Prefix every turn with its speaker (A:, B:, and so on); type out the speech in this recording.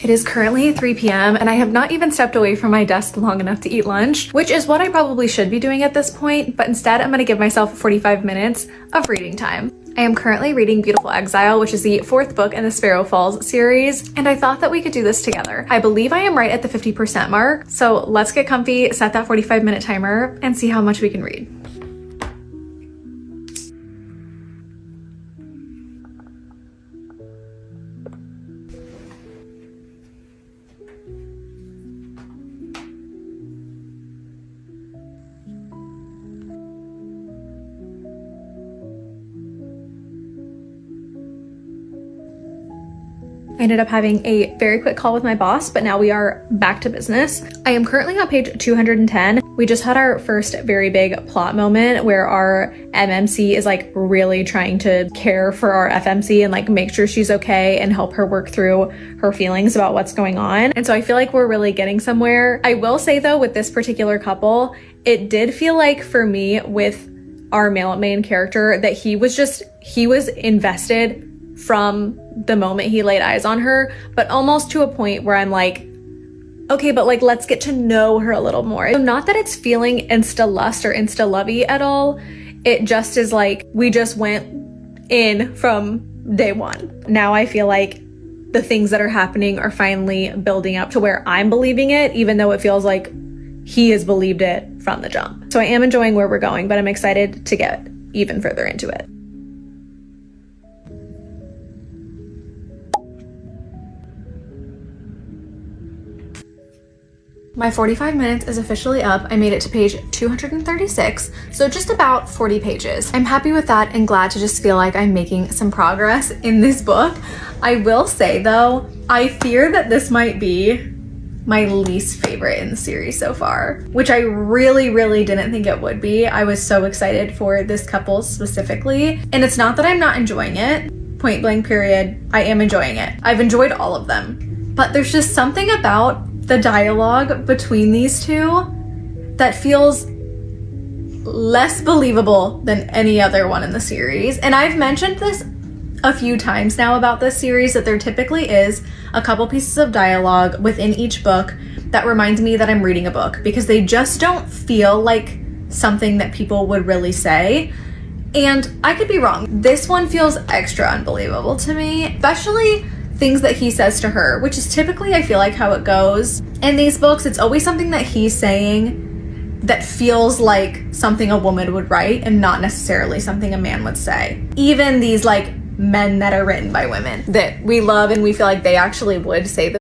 A: It is currently 3 p.m. and I have not even stepped away from my desk long enough to eat lunch, which is what I probably should be doing at this point, but instead I'm going to give myself 45 minutes of reading time. I am currently reading Beautiful Exile, which is the 4th book in the Sparrow Falls series, and I thought that we could do this together. I believe I am right at the 50% mark, so let's get comfy, set that 45-minute timer, and see how much we can read. I ended up having a very quick call with my boss, but now we are back to business. I am currently on page 210. We just had our first very big plot moment where our MMC is like really trying to care for our FMC and like make sure she's okay and help her work through her feelings about what's going on. And so I feel like we're really getting somewhere. I will say though, with this particular couple, it did feel like for me with our male main character that he was invested from the moment he laid eyes on her, but almost to a point where I'm like, okay, but like, let's get to know her a little more. So not that it's feeling insta lust or insta lovey at all. It just is like, we just went in from day one. Now I feel like the things that are happening are finally building up to where I'm believing it, even though it feels like he has believed it from the jump. So I am enjoying where we're going, but I'm excited to get even further into it. My 45 minutes is officially up. I made it to page 236, so just about 40 pages. I'm happy with that and glad to just feel like I'm making some progress in this book. I will say though, I fear that this might be my least favorite in the series so far, which I really didn't think it would be. I was so excited for this couple specifically, and it's not that I'm not enjoying it, point blank period. I am enjoying it. I've enjoyed all of them, but there's just something about the dialogue between these two that feels less believable than any other one in the series. And I've mentioned this a few times now about this series, that there typically is a couple pieces of dialogue within each book that reminds me that I'm reading a book, because they just don't feel like something that people would really say. And I could be wrong. This one feels extra unbelievable to me, especially things that he says to her, which is typically, I feel like, how it goes in these books. It's always something that he's saying that feels like something a woman would write and not necessarily something a man would say. Even these like men that are written by women that we love and we feel like they actually would say